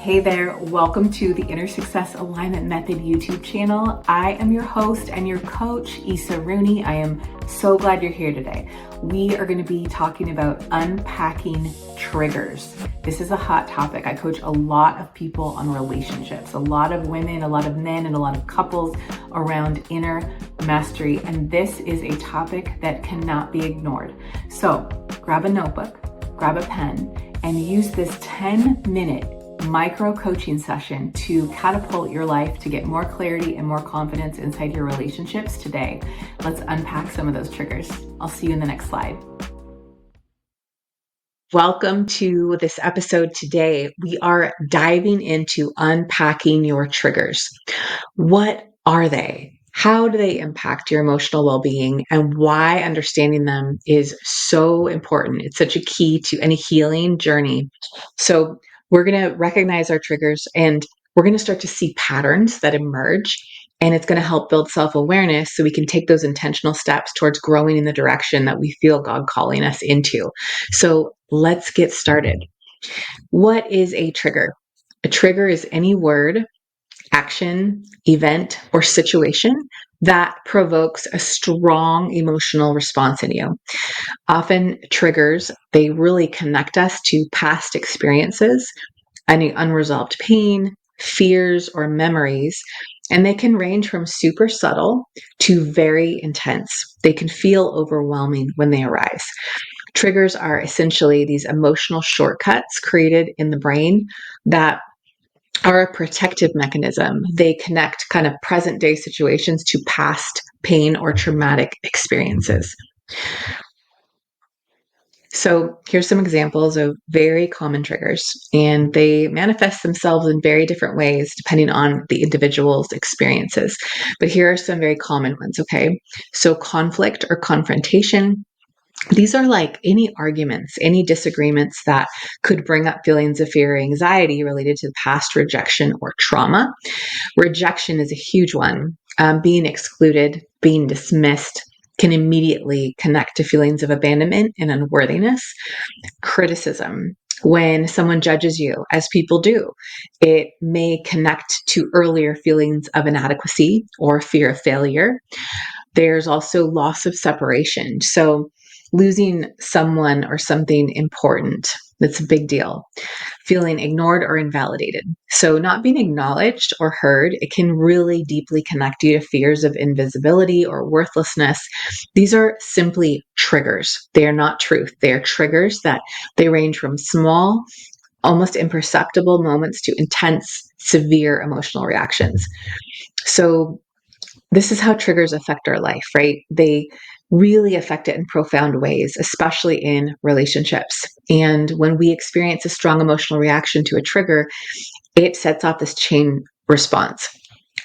Hey there, welcome to the Inner Success Alignment Method YouTube channel. I am your host and your coach, Issa Rooney. I am so glad you're here today. We are going to be talking about unpacking triggers. This is a hot topic. I coach a lot of people on relationships, a lot of women, a lot of men, and a lot of couples around inner mastery. And this is a topic that cannot be ignored. So grab a notebook, grab a pen, and use this 10-minute micro coaching session to catapult your life to get more clarity and more confidence inside your relationships today. Let's unpack some of those triggers. I'll see you in the next slide. Welcome to this episode today. We are diving into unpacking your triggers. What are they? How do they impact your emotional well-being, and why understanding them is so important? It's such a key to any healing journey. So we're going to recognize our triggers and we're going to start to see patterns that emerge, and it's going to help build self-awareness so we can take those intentional steps towards growing in the direction that we feel God calling us into. So let's get started. What is a trigger? A trigger is any word, action, event, or situation that provokes a strong emotional response in you. Often triggers, they really connect us to past experiences, any unresolved pain, fears, or memories, and they can range from super subtle to very intense. They can feel overwhelming when they arise. Triggers are essentially these emotional shortcuts created in the brain that are a protective mechanism. They connect kind of present day situations to past pain or traumatic experiences. So here's some examples of very common triggers, and they manifest themselves in very different ways depending on the individual's experiences. But here are some very common ones, okay? So conflict or confrontation. These are like any arguments, any disagreements that could bring up feelings of fear or anxiety related to past rejection or trauma. Rejection is a huge one. Being excluded, being dismissed can immediately connect to feelings of abandonment and unworthiness. Criticism. When someone judges you, as people do, it may connect to earlier feelings of inadequacy or fear of failure. There's also loss of separation. So losing someone or something important, that's a big deal. Feeling ignored or invalidated. So not being acknowledged or heard, it can really deeply connect you to fears of invisibility or worthlessness. These are simply triggers. They are not truth. They are triggers that they range from small, almost imperceptible moments to intense, severe emotional reactions. So this is how triggers affect our life, right? They really affect it in profound ways, especially in relationships. And when we experience a strong emotional reaction to a trigger, it sets off this chain response,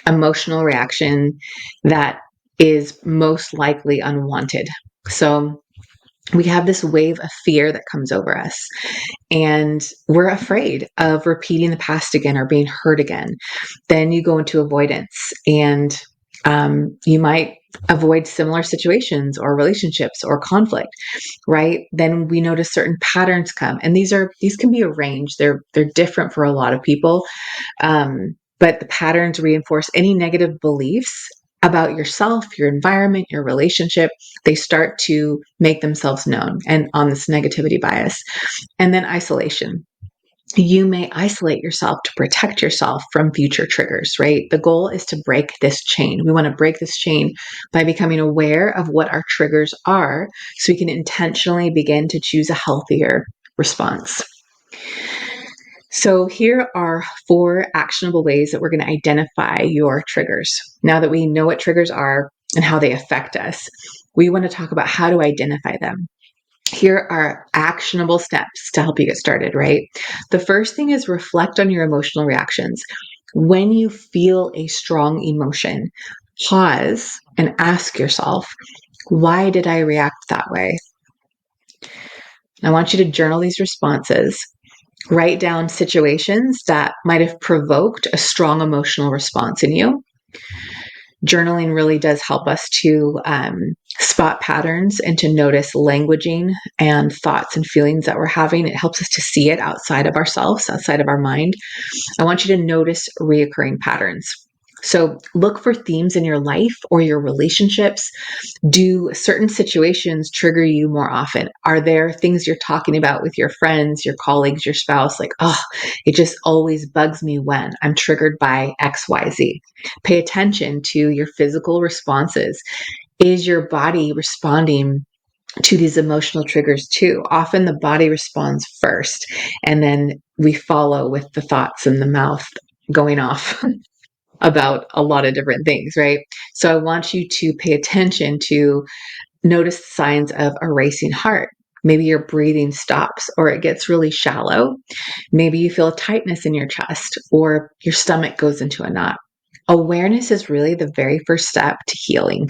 emotional reaction that is most likely unwanted. So we have this wave of fear that comes over us, and we're afraid of repeating the past again or being hurt again. Then you go into avoidance, and you might avoid similar situations or relationships or conflict, right? Then we notice certain patterns come, and these can be arranged. They're different for a lot of people, but the patterns reinforce any negative beliefs about yourself, your environment, your relationship. They start to make themselves known and on this negativity bias. And then isolation. You may isolate yourself to protect yourself from future triggers, right? The goal is to break this chain. We want to break this chain by becoming aware of what our triggers are so we can intentionally begin to choose a healthier response. So here are 4 actionable ways that we're going to identify your triggers. Now that we know what triggers are and how they affect us, we want to talk about how to identify them. Here are actionable steps to help you get started, right? The first thing is reflect on your emotional reactions. When you feel a strong emotion, pause and ask yourself, why did I react that way? I want you to journal these responses. Write down situations that might have provoked a strong emotional response in you. Journaling really does help us to spot patterns and to notice languaging and thoughts and feelings that we're having. It helps us to see it outside of ourselves, outside of our mind. I want you to notice reoccurring patterns. So look for themes in your life or your relationships. Do certain situations trigger you more often? Are there things you're talking about with your friends, your colleagues, your spouse? Like, oh, it just always bugs me when I'm triggered by XYZ. Pay attention to your physical responses. Is your body responding to these emotional triggers too? Often the body responds first, and then we follow with the thoughts and the mouth going off about a lot of different things, right? So I want you to pay attention to notice signs of a racing heart. Maybe your breathing stops or it gets really shallow. Maybe you feel a tightness in your chest or your stomach goes into a knot. Awareness is really the very first step to healing.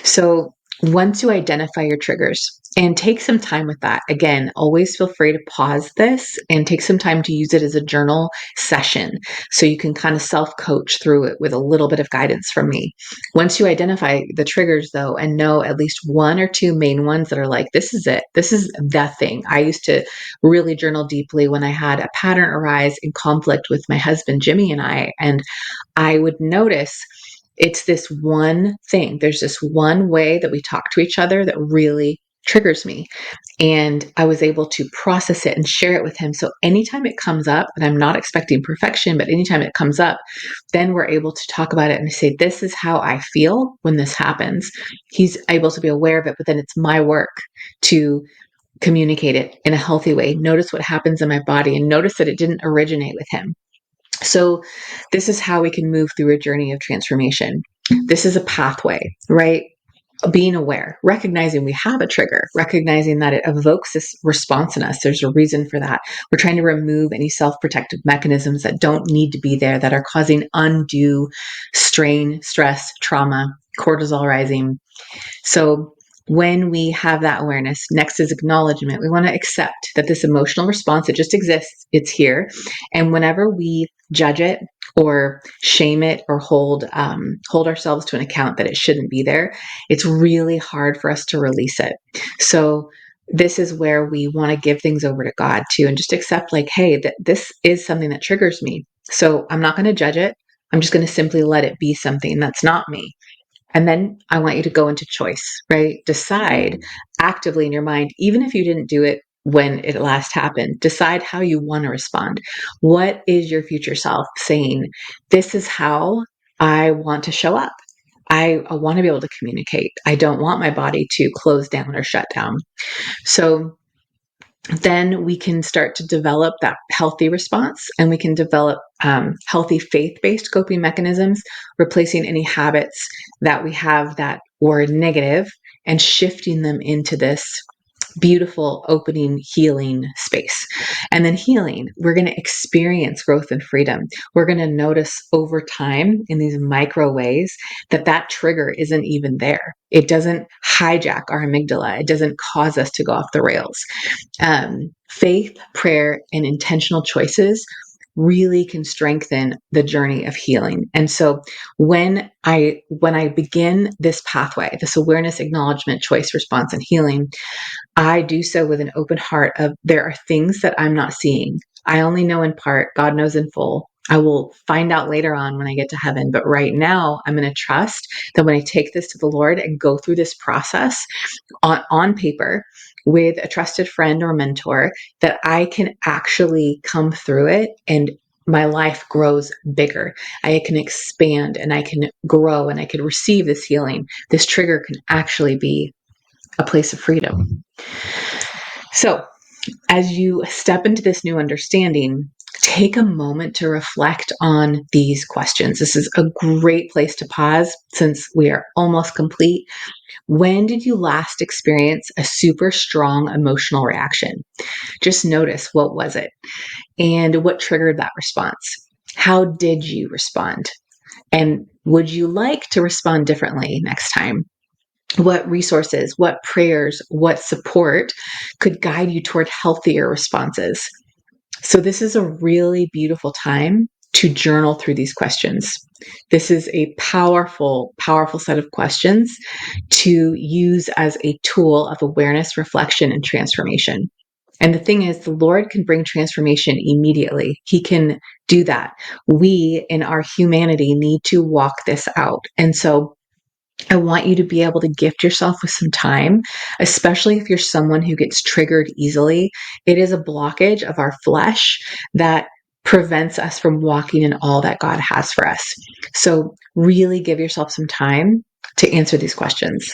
So once you identify your triggers and take some time with that, again, always feel free to pause this and take some time to use it as a journal session so you can kind of self-coach through it with a little bit of guidance from me. Once you identify the triggers though, and know at least one or two main ones that are like, this is it, this is the thing. I used to really journal deeply when I had a pattern arise in conflict with my husband, Jimmy, and I would notice it's this one thing. There's this one way that we talk to each other that really triggers me. And I was able to process it and share it with him. So anytime it comes up, and I'm not expecting perfection, but anytime it comes up, then we're able to talk about it and say, this is how I feel when this happens. He's able to be aware of it, but then it's my work to communicate it in a healthy way. Notice what happens in my body and notice that it didn't originate with him. So, this is how we can move through a journey of transformation. This is a pathway, right? Being aware, recognizing we have a trigger, recognizing that it evokes this response in us. There's a reason for that. We're trying to remove any self protective mechanisms that don't need to be there, that are causing undue strain, stress, trauma, cortisol rising. So when we have that awareness, next is acknowledgement. We want to accept that this emotional response, it just exists, it's here. And whenever we judge it or shame it or hold ourselves to an account that it shouldn't be there, it's really hard for us to release it. So this is where we want to give things over to God too, and just accept like, hey, this is something that triggers me. So I'm not going to judge it. I'm just going to simply let it be something that's not me. And then I want you to go into choice, right? Decide actively in your mind, even if you didn't do it when it last happened, decide how you want to respond. What is your future self saying? This is how I want to show up. I want to be able to communicate. I don't want my body to close down or shut down. So then we can start to develop that healthy response and we can develop healthy faith-based coping mechanisms, replacing any habits that we have that were negative and shifting them into this beautiful opening healing space. And then healing, we're going to experience growth and freedom. We're going to notice over time in these micro ways that that trigger isn't even there. It doesn't hijack our amygdala. It doesn't cause us to go off the rails. Faith, prayer, and intentional choices really can strengthen the journey of healing. And so when I begin this pathway, this awareness, acknowledgement, choice, response, and healing, I do so with an open heart of there are things that I'm not seeing. I only know in part, God knows in full. I will find out later on when I get to heaven. But right now, I'm going to trust that when I take this to the Lord and go through this process on paper with a trusted friend or mentor, that I can actually come through it and my life grows bigger. I can expand and I can grow and I can receive this healing. This trigger can actually be a place of freedom. So, as you step into this new understanding, take a moment to reflect on these questions. This is a great place to pause since we are almost complete. When did you last experience a super strong emotional reaction? Just notice, what was it? And what triggered that response? How did you respond? And would you like to respond differently next time? What resources, what prayers, what support could guide you toward healthier responses? So, this is a really beautiful time to journal through these questions. This is a powerful, powerful set of questions to use as a tool of awareness, reflection, and transformation. And the thing is, the Lord can bring transformation immediately. He can do that. We, in our humanity, need to walk this out. And so I want you to be able to gift yourself with some time, especially if you're someone who gets triggered easily. It is a blockage of our flesh that prevents us from walking in all that God has for us. So really give yourself some time to answer these questions.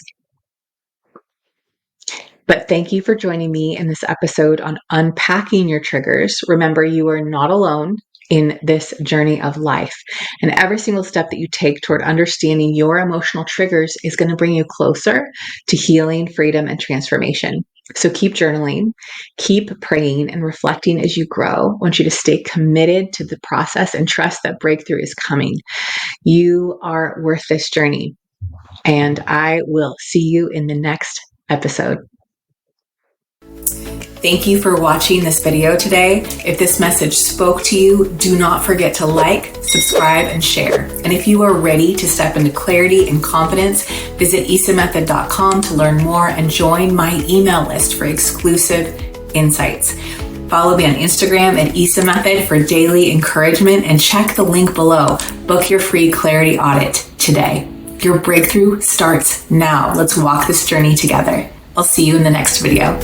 But thank you for joining me in this episode on unpacking your triggers. Remember, you are not alone in this journey of life. And every single step that you take toward understanding your emotional triggers is going to bring you closer to healing, freedom, and transformation. So keep journaling, keep praying and reflecting as you grow. I want you to stay committed to the process and trust that breakthrough is coming. You are worth this journey. And I will see you in the next episode. Thank you for watching this video today. If this message spoke to you, do not forget to like, subscribe, and share. And if you are ready to step into clarity and confidence, visit isamethod.com to learn more and join my email list for exclusive insights. Follow me on Instagram at isamethod for daily encouragement and check the link below. Book your free clarity audit today. Your breakthrough starts now. Let's walk this journey together. I'll see you in the next video.